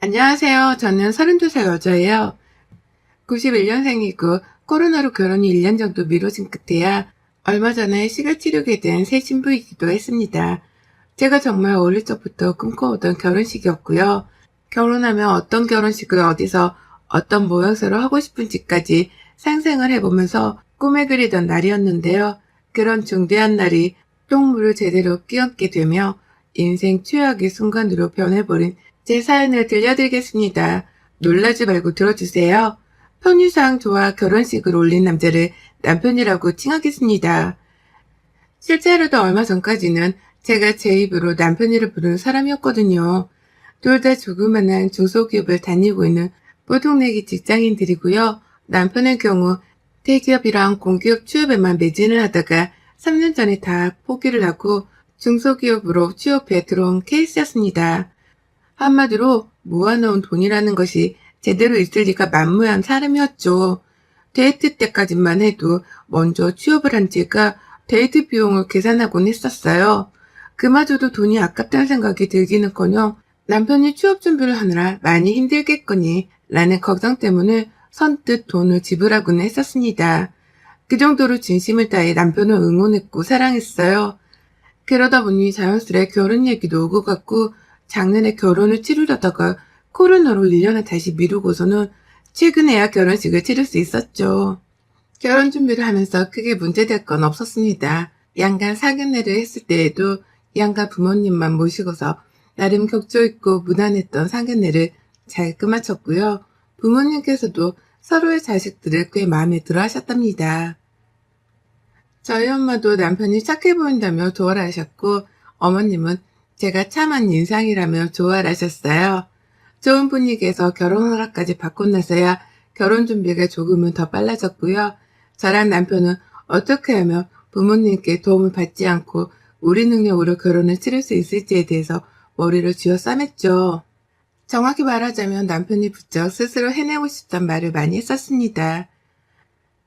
안녕하세요. 저는 32살 여자예요. 91년생이고 코로나로 결혼이 1년 정도 미뤄진 끝에야 얼마 전에 식을 치르게 된 새 신부이기도 했습니다. 제가 정말 어릴 적부터 꿈꿔오던 결혼식이었고요. 결혼하면 어떤 결혼식을 어디서 어떤 모양새로 하고 싶은지까지 상상을 해보면서 꿈에 그리던 날이었는데요. 그런 중대한 날이 똥물을 제대로 끼얹게 되며 인생 최악의 순간으로 변해버린 제 사연을 들려드리겠습니다. 놀라지 말고 들어주세요. 편의상 저와 결혼식을 올린 남자를 남편이라고 칭하겠습니다. 실제로도 얼마 전까지는 제가 제 입으로 남편이라 부르는 사람이었거든요. 둘 다 조그만한 중소기업을 다니고 있는 보통내기 직장인들이고요. 남편의 경우 대기업이랑 공기업 취업에만 매진을 하다가 3년 전에 다 포기를 하고 중소기업으로 취업해 들어온 케이스였습니다. 한마디로 모아놓은 돈이라는 것이 제대로 있을 리가 만무한 사람이었죠. 데이트 때까지만 해도 먼저 취업을 한 제가 데이트 비용을 계산하곤 했었어요. 그마저도 돈이 아깝다는 생각이 들기는커녕 남편이 취업 준비를 하느라 많이 힘들겠거니 라는 걱정 때문에 선뜻 돈을 지불하고는 했었습니다. 그 정도로 진심을 다해 남편을 응원했고 사랑했어요. 그러다 보니 자연스레 결혼 얘기도 오고 갔고 작년에 결혼을 치르려다가 코로나로 1년을 다시 미루고서는 최근에야 결혼식을 치를 수 있었죠. 결혼 준비를 하면서 크게 문제될 건 없었습니다. 양가 상견례를 했을 때에도 양가 부모님만 모시고서 나름 격조 있고 무난했던 상견례를 잘 끝마쳤고요. 부모님께서도 서로의 자식들을 꽤 마음에 들어 하셨답니다. 저희 엄마도 남편이 착해 보인다며 좋아라 하셨고 어머님은 제가 참한 인상이라며 좋아라 하셨어요. 좋은 분위기에서 결혼 허락까지 받고 나서야 결혼 준비가 조금은 더 빨라졌고요. 저랑 남편은 어떻게 하면 부모님께 도움을 받지 않고 우리 능력으로 결혼을 치를 수 있을지에 대해서 머리를 쥐어 싸맸죠. 정확히 말하자면 남편이 부쩍 스스로 해내고 싶단 말을 많이 했었습니다.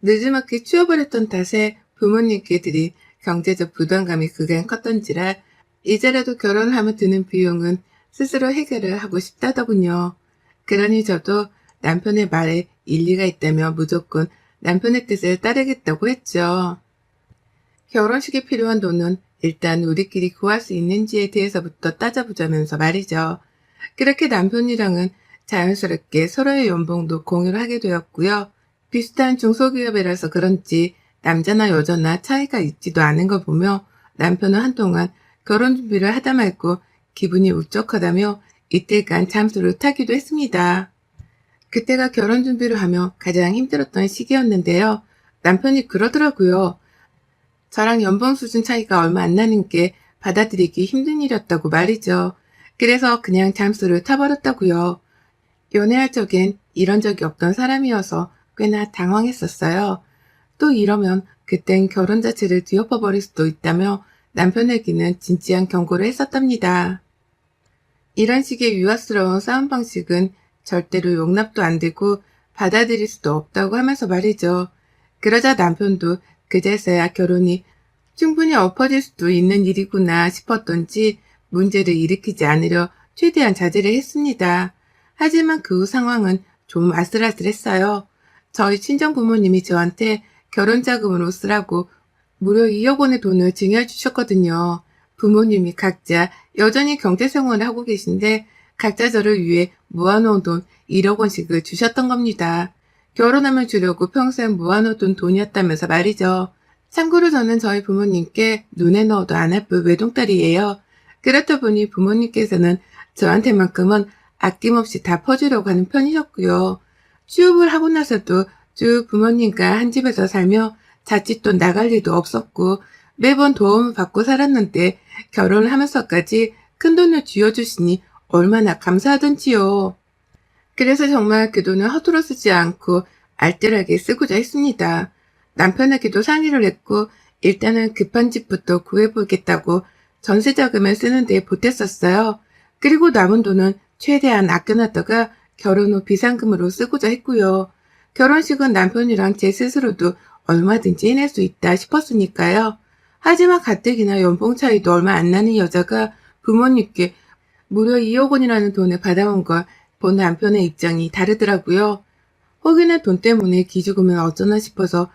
늦지막히 취업을 했던 탓에 부모님께 드린 경제적 부담감이 그간 컸던지라 이제라도 결혼을 하면 드는 비용은 스스로 해결을 하고 싶다더군요. 그러니 저도 남편의 말에 일리가 있다며 무조건 남편의 뜻을 따르겠다고 했죠. 결혼식에 필요한 돈은 일단 우리끼리 구할 수 있는지에 대해서부터 따져보자면서 말이죠. 그렇게 남편이랑은 자연스럽게 서로의 연봉도 공유를 하게 되었고요. 비슷한 중소기업이라서 그런지 남자나 여자나 차이가 있지도 않은 걸 보며 남편은 한동안 결혼 준비를 하다 말고 기분이 울적하다며 이틀간 잠수를 타기도 했습니다. 그때가 결혼 준비를 하며 가장 힘들었던 시기였는데요. 남편이 그러더라고요. 저랑 연봉 수준 차이가 얼마 안 나는 게 받아들이기 힘든 일이었다고 말이죠. 그래서 그냥 잠수를 타버렸다고요. 연애할 적엔 이런 적이 없던 사람이어서 꽤나 당황했었어요. 또 이러면 그땐 결혼 자체를 뒤엎어버릴 수도 있다며 남편에게는 진지한 경고를 했었답니다. 이런 식의 유아스러운 싸움 방식은 절대로 용납도 안 되고 받아들일 수도 없다고 하면서 말이죠. 그러자 남편도 그제서야 결혼이 충분히 엎어질 수도 있는 일이구나 싶었던지 문제를 일으키지 않으려 최대한 자제를 했습니다. 하지만 그 후 상황은 좀 아슬아슬했어요. 저희 친정 부모님이 저한테 결혼 자금으로 쓰라고 무려 2억 원의 돈을 증여해 주셨거든요. 부모님이 각자 여전히 경제생활을 하고 계신데 각자 저를 위해 모아놓은 돈 1억 원씩을 주셨던 겁니다. 결혼하면 주려고 평생 모아놓던 돈이었다면서 말이죠. 참고로 저는 저희 부모님께 눈에 넣어도 안 아플 외동딸이에요. 그렇다 보니 부모님께서는 저한테만큼은 아낌없이 다 퍼주려고 하는 편이셨고요. 취업을 하고 나서도 쭉 부모님과 한 집에서 살며 자칫돈 나갈 일도 없었고 매번 도움을 받고 살았는데 결혼을 하면서까지 큰돈을 쥐어주시니 얼마나 감사하던지요. 그래서 정말 그 돈을 허투루 쓰지 않고 알뜰하게 쓰고자 했습니다. 남편에게도 상의를 했고 일단은 급한 집부터 구해보겠다고 전세자금을 쓰는 데 보탰었어요. 그리고 남은 돈은 최대한 아껴놨다가 결혼 후 비상금으로 쓰고자 했고요. 결혼식은 남편이랑 제 스스로도 얼마든지 해낼 수 있다 싶었으니까요. 하지만 가뜩이나 연봉 차이도 얼마 안 나는 여자가 부모님께 무려 2억 원이라는 돈을 받아온 걸 본 남편의 입장이 다르더라고요. 혹여나 돈 때문에 기죽으면 어쩌나 싶어서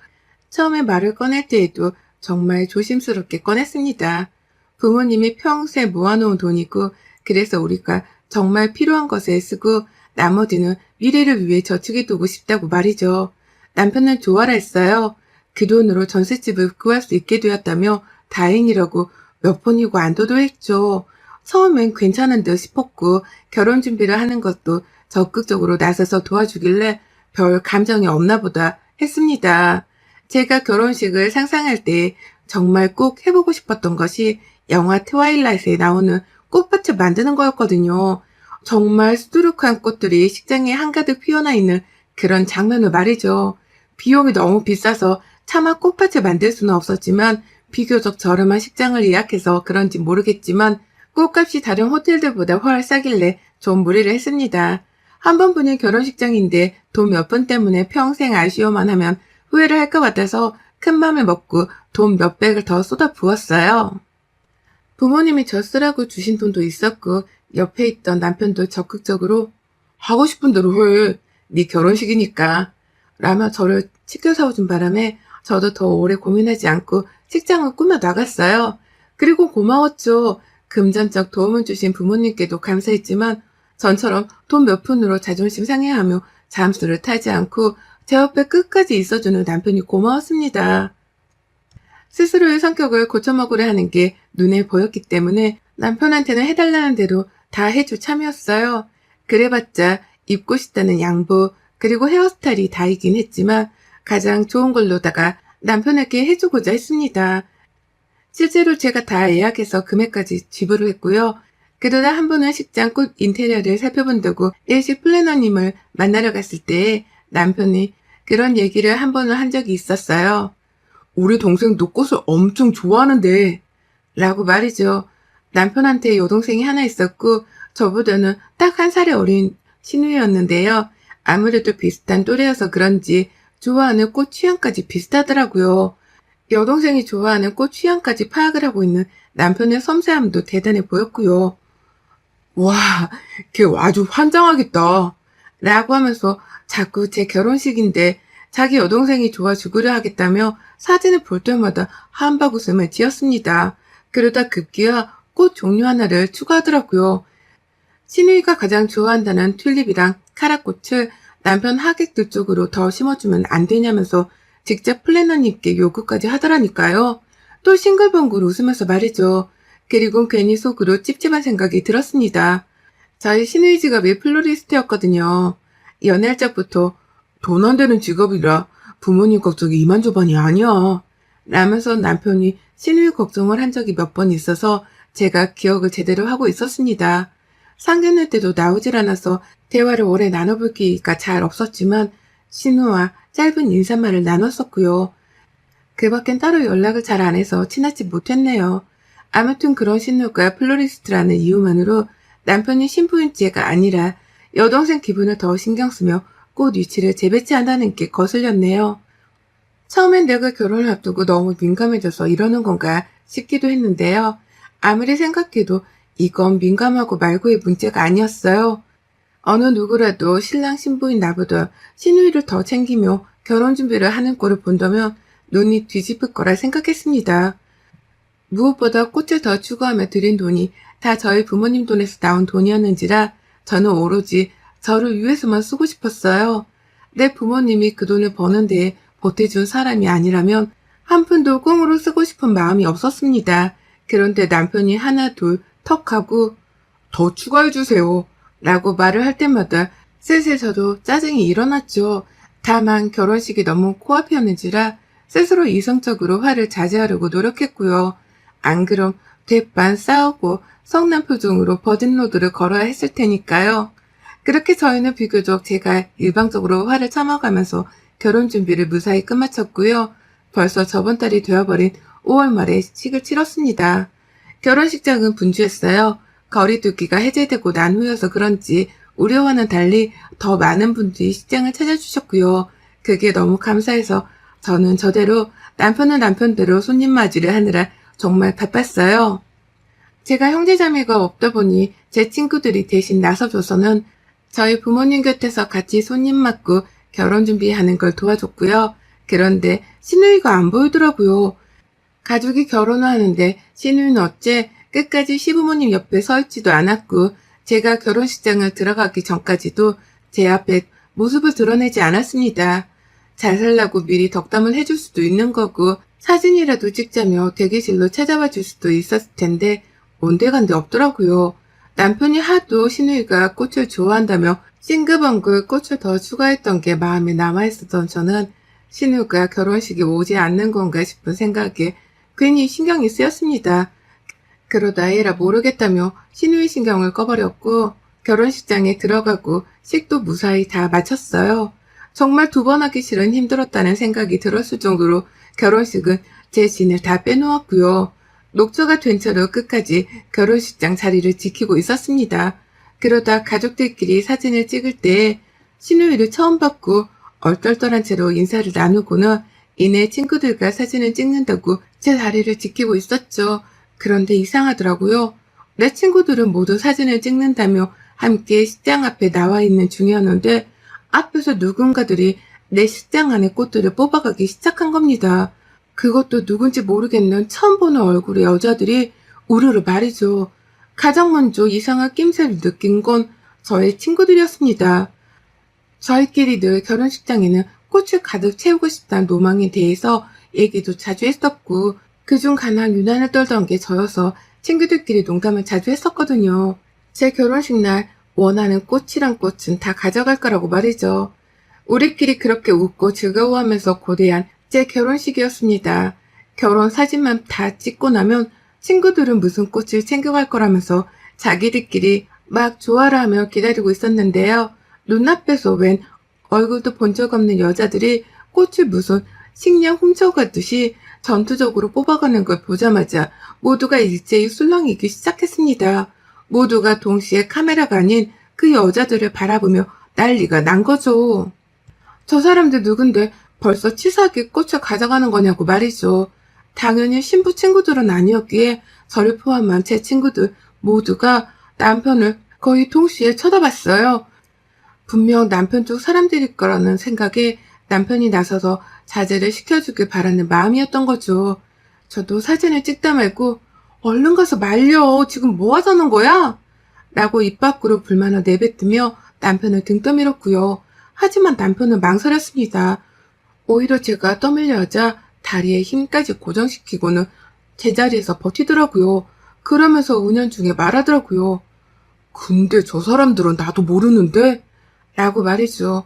처음에 말을 꺼낼 때에도 정말 조심스럽게 꺼냈습니다. 부모님이 평생 모아놓은 돈이고 그래서 우리가 정말 필요한 것에 쓰고 나머지는 미래를 위해 저축해두고 싶다고 말이죠. 남편은 좋아라 했어요. 그 돈으로 전셋집을 구할 수 있게 되었다며 다행이라고 몇 번이고 안도도했죠. 처음엔 괜찮은 듯 싶었고 결혼 준비를 하는 것도 적극적으로 나서서 도와주길래 별 감정이 없나 보다 했습니다. 제가 결혼식을 상상할 때 정말 꼭 해보고 싶었던 것이 영화 트와일라이트에 나오는 꽃밭을 만드는 거였거든요. 정말 수두룩한 꽃들이 식장에 한가득 피어나 있는 그런 장면을 말이죠. 비용이 너무 비싸서 차마 꽃밭을 만들 수는 없었지만 비교적 저렴한 식장을 예약해서 그런지 모르겠지만 꽃값이 다른 호텔들보다 훨 싸길래 좀 무리를 했습니다. 한 번 보는 결혼식장인데 돈 몇 푼 때문에 평생 아쉬워만 하면 후회를 할 것 같아서 큰 맘을 먹고 돈 몇백을 더 쏟아 부었어요. 부모님이 저 쓰라고 주신 돈도 있었고 옆에 있던 남편도 적극적으로 하고 싶은 대로 해. 네 결혼식이니까. 라며 저를 치켜 세워준 바람에 저도 더 오래 고민하지 않고 식장을 꾸며 나갔어요. 그리고 고마웠죠. 금전적 도움을 주신 부모님께도 감사했지만 전처럼 돈 몇 푼으로 자존심 상해하며 잠수를 타지 않고 제 옆에 끝까지 있어주는 남편이 고마웠습니다. 스스로의 성격을 고쳐먹으려 하는 게 눈에 보였기 때문에 남편한테는 해달라는 대로 다 해줄 참이었어요. 그래봤자 입고 싶다는 양복 그리고 헤어스타일이 다이긴 했지만 가장 좋은 걸로다가 남편에게 해주고자 했습니다. 실제로 제가 다 예약해서 금액까지 지불을 했고요. 그러다 한 번은 식장 꽃 인테리어를 살펴본다고 일식 플래너님을 만나러 갔을 때 남편이 그런 얘기를 한 번은 한 적이 있었어요. 우리 동생도 꽃을 엄청 좋아하는데 라고 말이죠. 남편한테 여동생이 하나 있었고 저보다는 딱 한 살이 어린 시누이였는데요. 아무래도 비슷한 또래여서 그런지 좋아하는 꽃 취향까지 비슷하더라고요. 여동생이 좋아하는 꽃 취향까지 파악을 하고 있는 남편의 섬세함도 대단해 보였고요. 와, 걔 아주 환장하겠다. 라고 하면서 자꾸 제 결혼식인데 자기 여동생이 좋아 죽으려 하겠다며 사진을 볼 때마다 한박 웃음을 지었습니다. 그러다 급기야 꽃 종류 하나를 추가하더라고요. 시누이가 가장 좋아한다는 튤립이랑 카라꽃을 남편 하객들 쪽으로 더 심어주면 안 되냐면서 직접 플래너님께 요구까지 하더라니까요. 또 싱글벙글 웃으면서 말이죠. 그리고 괜히 속으로 찝찝한 생각이 들었습니다. 저희 시누이 직업이 플로리스트였거든요. 연애할 적부터 돈 안 되는 직업이라 부모님 걱정이 이만저만이 아니야. 라면서 남편이 시누이 걱정을 한 적이 몇 번 있어서 제가 기억을 제대로 하고 있었습니다. 상견례 때도 나오질 않아서 대화를 오래 나눠볼 기회가 잘 없었지만 신우와 짧은 인사말을 나눴었고요. 그 밖엔 따로 연락을 잘 안 해서 친하지 못했네요. 아무튼 그런 신우가 플로리스트라는 이유만으로 남편이 신부인제가 아니라 여동생 기분을 더 신경 쓰며 꽃 위치를 재배치한다는 게 거슬렸네요. 처음엔 내가 결혼을 앞두고 너무 민감해져서 이러는 건가 싶기도 했는데요. 아무리 생각해도 이건 민감하고 말고의 문제가 아니었어요. 어느 누구라도 신랑 신부인 나보다 시누이를 더 챙기며 결혼 준비를 하는 꼴을 본다면 눈이 뒤집을 거라 생각했습니다. 무엇보다 꽃을 더 추구하며 들인 돈이 다 저희 부모님 돈에서 나온 돈이었는지라 저는 오로지 저를 위해서만 쓰고 싶었어요. 내 부모님이 그 돈을 버는 데에 보태준 사람이 아니라면 한 푼도 꽁으로 쓰고 싶은 마음이 없었습니다. 그런데 남편이 하나 둘 턱 하고 더 추가해주세요 라고 말을 할 때마다 슬슬 저도 짜증이 일어났죠. 다만 결혼식이 너무 코앞이었는지라 스스로 이성적으로 화를 자제하려고 노력했고요. 안 그럼 대판 싸우고 성난 표정으로 버든로드를 걸어야 했을 테니까요. 그렇게 저희는 비교적 제가 일방적으로 화를 참아가면서 결혼 준비를 무사히 끝마쳤고요. 벌써 저번 달이 되어버린 5월 말에 식을 치렀습니다. 결혼식장은 분주했어요. 거리두기가 해제되고 난 후여서 그런지 우려와는 달리 더 많은 분들이 식장을 찾아주셨고요. 그게 너무 감사해서 저는 저대로 남편은 남편대로 손님 맞이를 하느라 정말 바빴어요. 제가 형제자매가 없다 보니 제 친구들이 대신 나서줘서는 저희 부모님 곁에서 같이 손님 맞고 결혼 준비하는 걸 도와줬고요. 그런데 시누이가 안 보이더라고요. 가족이 결혼을 하는데 시누이는 어째 끝까지 시부모님 옆에 서 있지도 않았고 제가 결혼식장을 들어가기 전까지도 제 앞에 모습을 드러내지 않았습니다. 잘 살라고 미리 덕담을 해줄 수도 있는 거고 사진이라도 찍자며 대기실로 찾아와 줄 수도 있었을 텐데 온데간데 없더라고요. 남편이 하도 시누이가 꽃을 좋아한다며 싱글벙글 꽃을 더 추가했던 게 마음에 남아있었던 저는 시누이가 결혼식에 오지 않는 건가 싶은 생각에 괜히 신경이 쓰였습니다. 그러다 에라 모르겠다며 시누이 신경을 꺼버렸고 결혼식장에 들어가고 식도 무사히 다 마쳤어요. 정말 두 번 하기 싫은 힘들었다는 생각이 들었을 정도로 결혼식은 제 진을 다 빼놓았고요. 녹초가 된 채로 끝까지 결혼식장 자리를 지키고 있었습니다. 그러다 가족들끼리 사진을 찍을 때 시누이를 처음 봤고 얼떨떨한 채로 인사를 나누고는 이내 친구들과 사진을 찍는다고 제 자리를 지키고 있었죠. 그런데 이상하더라고요. 내 친구들은 모두 사진을 찍는다며 함께 식장 앞에 나와 있는 중이었는데 앞에서 누군가들이 내 식장 안에 꽃들을 뽑아가기 시작한 겁니다. 그것도 누군지 모르겠는 처음 보는 얼굴의 여자들이 우르르 말이죠. 가장 먼저 이상한 낌새를 느낀 건 저의 친구들이었습니다. 저희끼리 늘 결혼식장에는 꽃을 가득 채우고 싶다는 로망에 대해서 얘기도 자주 했었고 그중 가장 유난을 떨던 게 저여서 친구들끼리 농담을 자주 했었거든요. 제 결혼식 날 원하는 꽃이란 꽃은 다 가져갈 거라고 말이죠. 우리끼리 그렇게 웃고 즐거워하면서 고대한 제 결혼식이었습니다. 결혼 사진만 다 찍고 나면 친구들은 무슨 꽃을 챙겨갈 거라면서 자기들끼리 막 좋아라 하며 기다리고 있었는데요. 눈앞에서 웬 얼굴도 본 적 없는 여자들이 꽃을 무슨 식량 훔쳐가듯이 전투적으로 뽑아가는 걸 보자마자 모두가 일제히 술렁이기 시작했습니다. 모두가 동시에 카메라가 아닌 그 여자들을 바라보며 난리가 난 거죠. 저 사람들 누군데 벌써 치사하게 꽃을 가져가는 거냐고 말이죠. 당연히 신부 친구들은 아니었기에 저를 포함한 제 친구들 모두가 남편을 거의 동시에 쳐다봤어요. 분명 남편 쪽 사람들일 거라는 생각에 남편이 나서서 자제를 시켜주길 바라는 마음이었던 거죠. 저도 사진을 찍다 말고 얼른 가서 말려. 지금 뭐 하자는 거야? 라고 입 밖으로 불만을 내뱉으며 남편을 등 떠밀었고요. 하지만 남편은 망설였습니다. 오히려 제가 떠밀려하자 다리에 힘까지 고정시키고는 제자리에서 버티더라고요. 그러면서 은연중에 말하더라고요. 근데 저 사람들은 나도 모르는데? 라고 말이죠.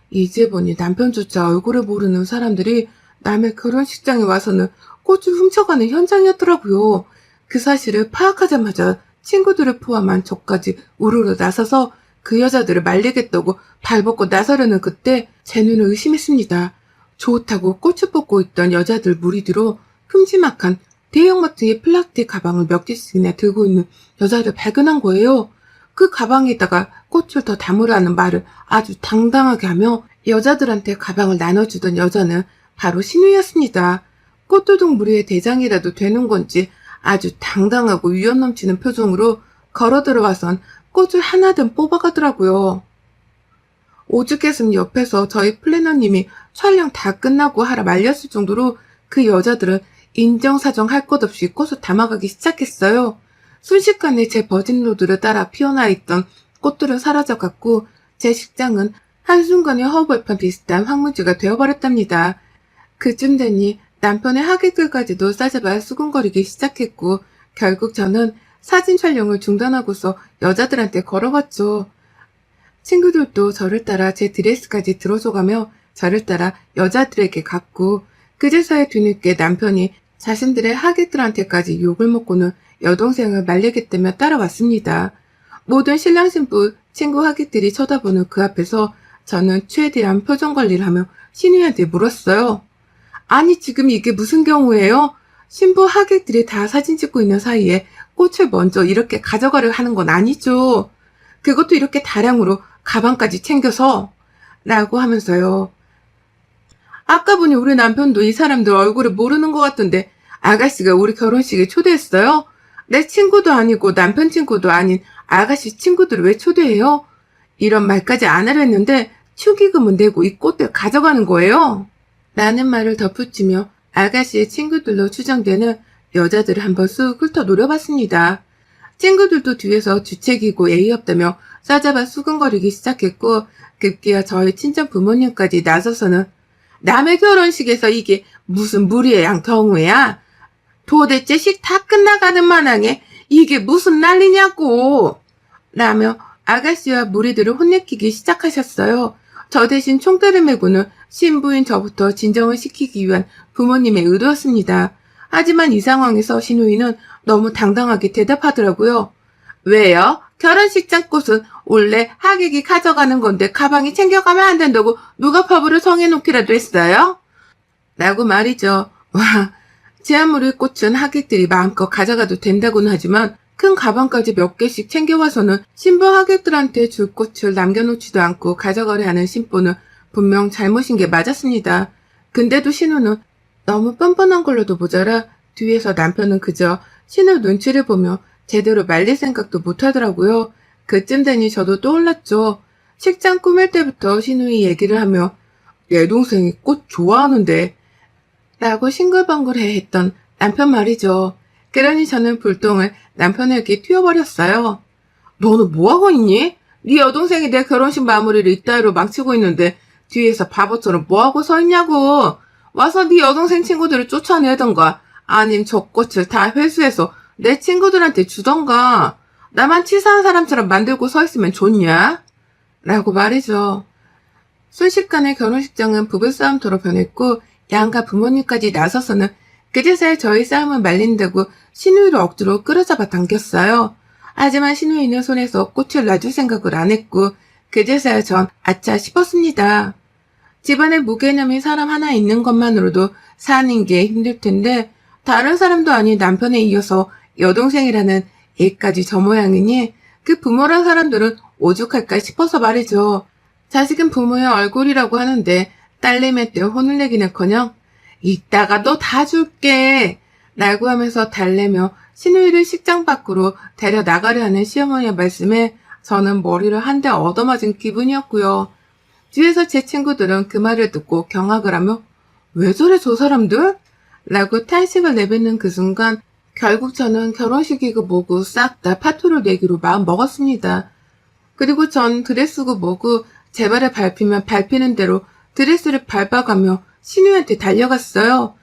이제 보니 남편조차 얼굴을 모르는 사람들이 남의 결혼식장에 와서는 꽃을 훔쳐가는 현장이었더라고요. 그 사실을 파악하자마자 친구들을 포함한 저까지 우르르 나서서 그 여자들을 말리겠다고 발벗고 나서려는 그때 제 눈을 의심했습니다. 좋다고 꽃을 뽑고 있던 여자들 무리 뒤로 큼지막한 대형마트의 플라스틱 가방을 몇 개씩이나 들고 있는 여자를 발견한 거예요. 그 가방에다가 꽃을 더 담으라는 말을 아주 당당하게 하며 여자들한테 가방을 나눠주던 여자는 바로 신우였습니다. 꽃도둑 무리의 대장이라도 되는 건지 아주 당당하고 위험 넘치는 표정으로 걸어 들어와선 꽃을 하나든 뽑아가더라고요. 오죽했으면 옆에서 저희 플래너님이 촬영 다 끝나고 하라 말렸을 정도로 그 여자들은 인정사정 할 것 없이 꽃을 담아가기 시작했어요. 순식간에 제 버진로드를 따라 피어나 있던 꽃들은 사라져갔고 제 식장은 한순간에 허벌판 비슷한 황무지가 되어버렸답니다. 그쯤 되니 남편의 하객들까지도 싸잡아 수군거리기 시작했고 결국 저는 사진 촬영을 중단하고서 여자들한테 걸어갔죠. 친구들도 저를 따라 제 드레스까지 들어줘가며 저를 따라 여자들에게 갔고 그제서야 뒤늦게 남편이 자신들의 하객들한테까지 욕을 먹고는 여동생을 말리겠다며 따라왔습니다. 모든 신랑 신부 친구 하객들이 쳐다보는 그 앞에서 저는 최대한 표정 관리를 하며 신우이한테 물었어요. 아니 지금 이게 무슨 경우예요? 신부 하객들이 다 사진 찍고 있는 사이에 꽃을 먼저 이렇게 가져가려 하는 건 아니죠. 그것도 이렇게 다량으로 가방까지 챙겨서 라고 하면서요. 아까 보니 우리 남편도 이 사람들 얼굴을 모르는 것 같던데 아가씨가 우리 결혼식에 초대했어요? 내 친구도 아니고 남편 친구도 아닌 아가씨 친구들을 왜 초대해요? 이런 말까지 안 하려 했는데 축의금은 내고 이 꽃들 가져가는 거예요. 라는 말을 덧붙이며 아가씨의 친구들로 추정되는 여자들을 한번 쑥 훑어 노려봤습니다. 친구들도 뒤에서 주책이고 예의 없다며 싸잡아 수근거리기 시작했고 급기야 저희 친정 부모님까지 나서서는 남의 결혼식에서 이게 무슨 무리의 경우야? 도대체 식 다 끝나가는 마당에 이게 무슨 난리냐고! 라며 아가씨와 무리들을 혼내키기 시작하셨어요. 저 대신 총대를 메고는 신부인 저부터 진정을 시키기 위한 부모님의 의도였습니다. 하지만 이 상황에서 신우이는 너무 당당하게 대답하더라고요. 왜요? 결혼식장 꽃은 원래 하객이 가져가는 건데 가방에 챙겨가면 안 된다고 누가 법으로 정해놓기라도 했어요? 라고 말이죠. 와, 제 아무리 꽃은 하객들이 마음껏 가져가도 된다고는 하지만 큰 가방까지 몇 개씩 챙겨와서는 신부 하객들한테 줄 꽃을 남겨놓지도 않고 가져가려 하는 신부는 분명 잘못인 게 맞았습니다. 근데도 신우는 너무 뻔뻔한 걸로도 모자라 뒤에서 남편은 그저 신우 눈치를 보며 제대로 말릴 생각도 못하더라고요. 그쯤 되니 저도 떠올랐죠. 식장 꾸밀 때부터 신우이 얘기를 하며 내 동생이 꽃 좋아하는데 라고 싱글벙글해 했던 남편 말이죠. 그러니 저는 불똥을 남편에게 튀어버렸어요. 너는 뭐하고 있니? 네 여동생이 내 결혼식 마무리를 이따위로 망치고 있는데 뒤에서 바보처럼 뭐하고 서 있냐고. 와서 네 여동생 친구들을 쫓아내던가 아님 저 꽃을 다 회수해서 내 친구들한테 주던가. 나만 치사한 사람처럼 만들고 서 있으면 좋냐? 라고 말이죠. 순식간에 결혼식장은 부부싸움터로 변했고 양가 부모님까지 나서서는 그제서야 저희 싸움을 말린다고 신우이를 억지로 끌어잡아 당겼어요. 하지만 신우이는 손에서 꽃을 놔줄 생각을 안 했고 그제서야 전 아차 싶었습니다. 집안에 무개념인 사람 하나 있는 것만으로도 사는 게 힘들 텐데 다른 사람도 아닌 남편에 이어서 여동생이라는 애까지 저 모양이니 그 부모란 사람들은 오죽할까 싶어서 말이죠. 자식은 부모의 얼굴이라고 하는데 딸내미 때 혼을 내기는커녕 이따가 너 다 줄게 라고 하면서 달래며 신우이를 식장 밖으로 데려나가려 하는 시어머니의 말씀에 저는 머리를 한 대 얻어맞은 기분이었고요. 뒤에서 제 친구들은 그 말을 듣고 경악을 하며 왜 저래 저 사람들? 라고 탄식을 내뱉는 그 순간 결국 저는 결혼식이고 뭐고 싹 다 파토를 내기로 마음 먹었습니다. 그리고 전 드레스고 뭐고 제 발에 밟히면 밟히는 대로 드레스를 밟아가며 신우한테 달려갔어요.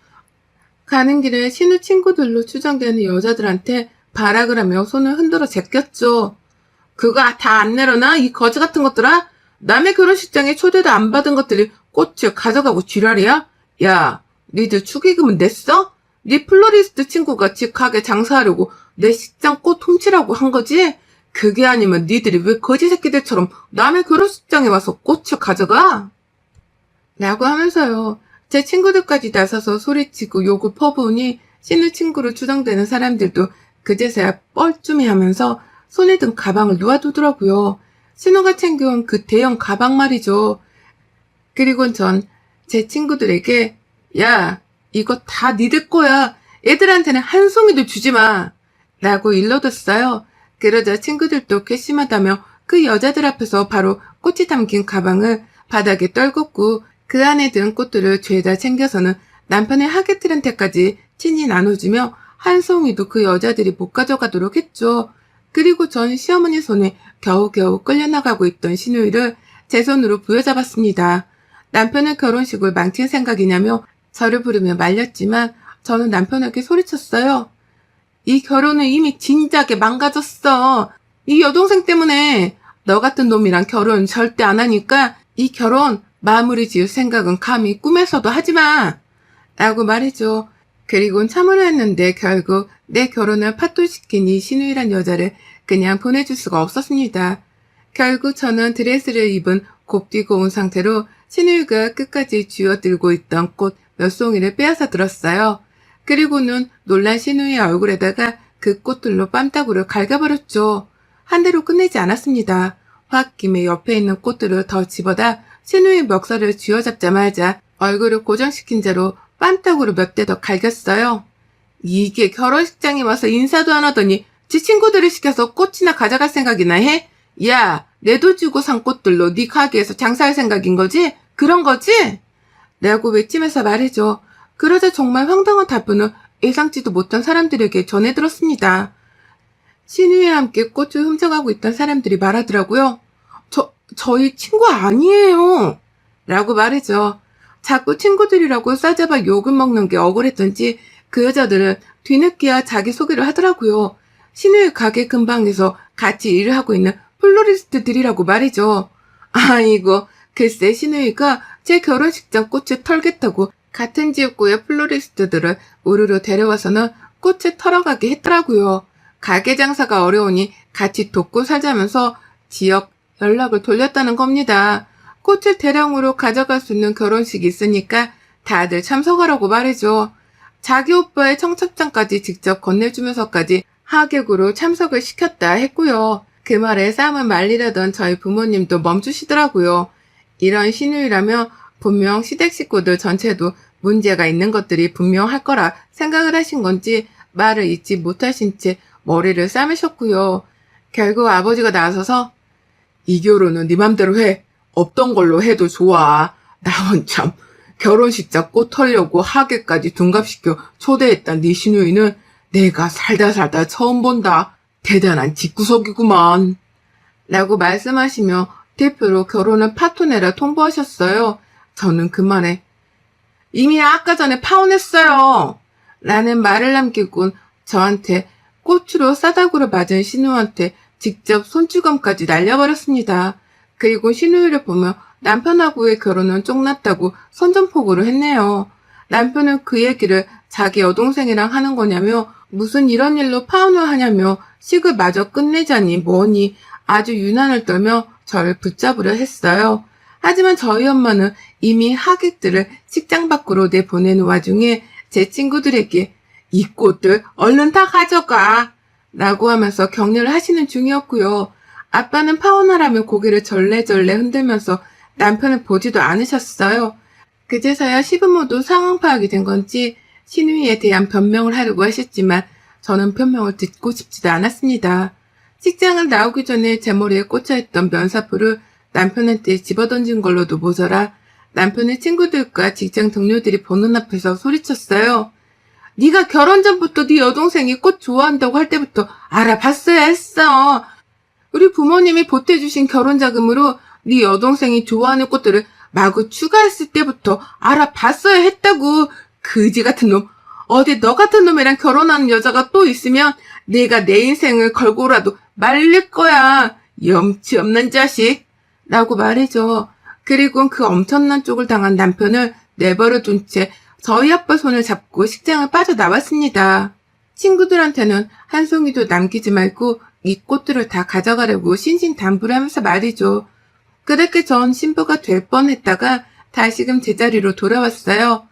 가는 길에 신우 친구들로 추정되는 여자들한테 발악을 하며 손을 흔들어 제꼈죠. 그거 다 안 내려놔? 이 거지 같은 것들아? 남의 결혼식장에 초대도 안 받은 것들이 꽃을 가져가고 지랄이야? 야, 니들 축의금은 냈어? 네 플로리스트 친구가 집 가게 장사하려고 내 식장 꽃 훔치라고 한 거지? 그게 아니면 니들이 왜 거지 새끼들처럼 남의 결혼식장에 와서 꽃을 가져가? 라고 하면서요. 제 친구들까지 나서서 소리치고 욕을 퍼부으니 신우 친구로 추정되는 사람들도 그제서야 뻘쭘해하면서 손에 든 가방을 놓아두더라고요. 신우가 챙겨온 그 대형 가방 말이죠. 그리고 전 제 친구들에게 야, 이거 다 니들 거야. 애들한테는 한 송이도 주지 마. 라고 일러뒀어요. 그러자 친구들도 괘씸하다며 그 여자들 앞에서 바로 꽃이 담긴 가방을 바닥에 떨궜고 그 안에 든 꽃들을 죄다 챙겨서는 남편의 하객들한테까지 친히 나눠주며 한 송이도 그 여자들이 못 가져가도록 했죠. 그리고 전 시어머니 손에 겨우겨우 끌려나가고 있던 신우이를 제 손으로 부여잡았습니다. 남편의 결혼식을 망칠 생각이냐며 저를 부르며 말렸지만 저는 남편에게 소리쳤어요. 이 결혼은 이미 진작에 망가졌어. 이 여동생 때문에 너 같은 놈이랑 결혼 절대 안 하니까 이 결혼 마무리 지을 생각은 감히 꿈에서도 하지 마. 라고 말이죠. 그리곤 참으려 했는데 결국 내 결혼을 파토시킨 이 신우이란 여자를 그냥 보내줄 수가 없었습니다. 결국 저는 드레스를 입은 곱디고 온 상태로 신우이가 끝까지 쥐어들고 있던 꽃 몇 송이를 빼앗아 들었어요. 그리고는 놀란 신우이의 얼굴에다가 그 꽃들로 뺨따구를 갈겨버렸죠. 한 대로 끝내지 않았습니다. 홧김에 옆에 있는 꽃들을 더 집어다 신우이의 멱살을 쥐어잡자마자 얼굴을 고정시킨 채로 뺨따구를 몇 대 더 갈겼어요. 이게 결혼식장에 와서 인사도 안 하더니 지 친구들을 시켜서 꽃이나 가져갈 생각이나 해? 야, 내 돈 주고 산 꽃들로 네 가게에서 장사할 생각인 거지? 그런 거지? 라고 외치면서 말해줘. 그러자 정말 황당한 답변을 예상치도 못한 사람들에게 전해 들었습니다. 신우이와 함께 꽃을 훔쳐가고 있던 사람들이 말하더라고요. 저희 친구 아니에요. 라고 말해줘. 자꾸 친구들이라고 싸잡아 욕을 먹는 게 억울했던지 그 여자들은 뒤늦게야 자기소개를 하더라고요. 신우이 가게 근방에서 같이 일을 하고 있는 플로리스트들이라고 말이죠. 아이고, 글쎄 신우이가 제 결혼식장 꽃을 털겠다고 같은 지역구의 플로리스트들을 우르르 데려와서는 꽃을 털어가게 했더라고요. 가게 장사가 어려우니 같이 돕고 살자면서 지역 연락을 돌렸다는 겁니다. 꽃을 대량으로 가져갈 수 있는 결혼식이 있으니까 다들 참석하라고 말해줘. 자기 오빠의 청첩장까지 직접 건네주면서까지 하객으로 참석을 시켰다 했고요. 그 말에 싸움을 말리려던 저희 부모님도 멈추시더라고요. 이런 신우이라면 분명 시댁 식구들 전체도 문제가 있는 것들이 분명할 거라 생각을 하신 건지 말을 잊지 못하신 채 머리를 싸매셨고요. 결국 아버지가 나서서 이 결혼은 네 맘대로 해. 없던 걸로 해도 좋아. 나는 참 결혼식장 꽃 털려고 하객까지 둔갑시켜 초대했단 네 신우이는 내가 살다 처음 본다. 대단한 집구석이구만. 라고 말씀하시며 대표로 결혼을 파토내라 통보하셨어요. 저는 그 말에 이미 아까 전에 파혼했어요. 라는 말을 남기곤 저한테 꽃으로 싸다구를 맞은 신우한테 직접 손주검까지 날려버렸습니다. 그리고 신우이를 보며 남편하고의 결혼은 쪽났다고 선전포고를 했네요. 남편은 그 얘기를 자기 여동생이랑 하는 거냐며 무슨 이런 일로 파혼을 하냐며 식을 마저 끝내자니 뭐니 아주 유난을 떨며 저를 붙잡으려 했어요. 하지만 저희 엄마는 이미 하객들을 식장 밖으로 내보내는 와중에 제 친구들에게 이 꽃들 얼른 다 가져가 라고 하면서 격려를 하시는 중이었고요. 아빠는 파혼하라며 고개를 절레절레 흔들면서 남편을 보지도 않으셨어요. 그제서야 시부모도 상황 파악이 된 건지 신우이에 대한 변명을 하려고 하셨지만 저는 변명을 듣고 싶지도 않았습니다. 직장을 나오기 전에 제 머리에 꽂혀있던 면사포를 남편한테 집어던진 걸로도 모자라 남편의 친구들과 직장 동료들이 보는 앞에서 소리쳤어요. 네가 결혼 전부터 네 여동생이 꽃 좋아한다고 할 때부터 알아봤어야 했어. 우리 부모님이 보태주신 결혼 자금으로 네 여동생이 좋아하는 꽃들을 마구 추가했을 때부터 알아봤어야 했다고. 그지 같은 놈. 어디 너 같은 놈이랑 결혼하는 여자가 또 있으면 내가 내 인생을 걸고라도 말릴 거야. 염치 없는 자식. 라고 말해줘. 그리고 그 엄청난 쪽을 당한 남편을 내버려 둔 채 저희 아빠 손을 잡고 식장을 빠져나왔습니다. 친구들한테는 한 송이도 남기지 말고 이 꽃들을 다 가져가려고 신신당부를 하면서 말이죠. 그렇게 전 신부가 될 뻔했다가 다시금 제자리로 돌아왔어요.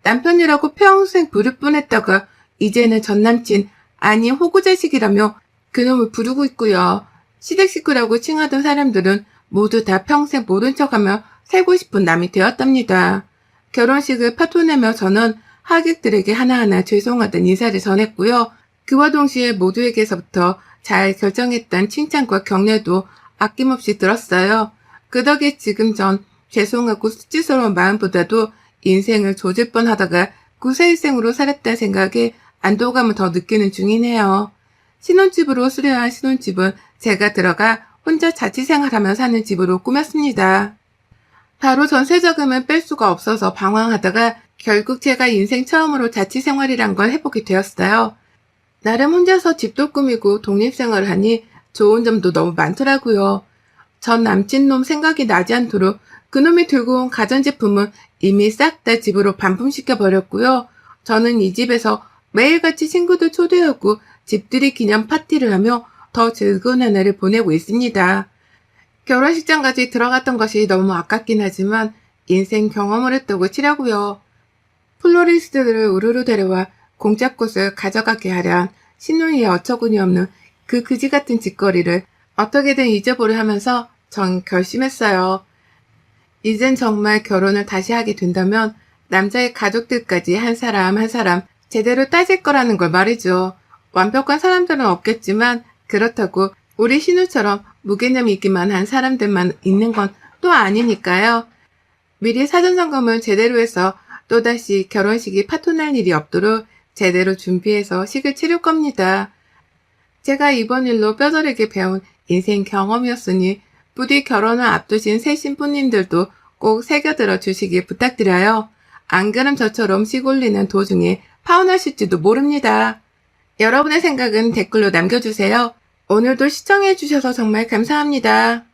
남편이라고 평생 부를 뻔했다가 이제는 전남친 아니 호구자식이라며 그놈을 부르고 있고요. 시댁 식구라고 칭하던 사람들은 모두 다 평생 모른 척하며 살고 싶은 남이 되었답니다. 결혼식을 파토내며 저는 하객들에게 하나하나 죄송하다는 인사를 전했고요. 그와 동시에 모두에게서부터 잘 결정했다는 칭찬과 격려도 아낌없이 들었어요. 그 덕에 지금 전 죄송하고 수치스러운 마음보다도 인생을 조질 뻔하다가 구세일생으로 살았다는 생각에 안도감을 더 느끼는 중이네요. 신혼집으로 수려한 신혼집은 제가 들어가 혼자 자취생활하며 사는 집으로 꾸몄습니다. 바로 전세자금을 뺄 수가 없어서 방황하다가 결국 제가 인생 처음으로 자취생활이란 걸 해보게 되었어요. 나름 혼자서 집도 꾸미고 독립생활을 하니 좋은 점도 너무 많더라고요. 전 남친놈 생각이 나지 않도록 그놈이 들고 온 가전제품은 이미 싹 다 집으로 반품시켜버렸고요. 저는 이 집에서 매일같이 친구들 초대하고 집들이 기념 파티를 하며 더 즐거운 한 해를 보내고 있습니다. 결혼식장까지 들어갔던 것이 너무 아깝긴 하지만 인생 경험을 했다고 치려고요. 플로리스트들을 우르르 데려와 공짜 꽃을 가져가게 하려 신우이의 어처구니 없는 그 그지 같은 짓거리를 어떻게든 잊어보려 하면서 전 결심했어요. 이젠 정말 결혼을 다시 하게 된다면 남자의 가족들까지 한 사람 한 사람 제대로 따질 거라는 걸 말이죠. 완벽한 사람들은 없겠지만 그렇다고 우리 신우처럼 무개념 있기만 한 사람들만 있는 건 또 아니니까요. 미리 사전점검을 제대로 해서 또다시 결혼식이 파토날 일이 없도록 제대로 준비해서 식을 치를 겁니다. 제가 이번 일로 뼈저리게 배운 인생 경험이었으니 부디 결혼을 앞두신 새 신부님들도 꼭 새겨들어 주시길 부탁드려요. 안 그럼 저처럼 식 올리는 도중에 파혼하실지도 모릅니다. 여러분의 생각은 댓글로 남겨주세요. 오늘도 시청해주셔서 정말 감사합니다.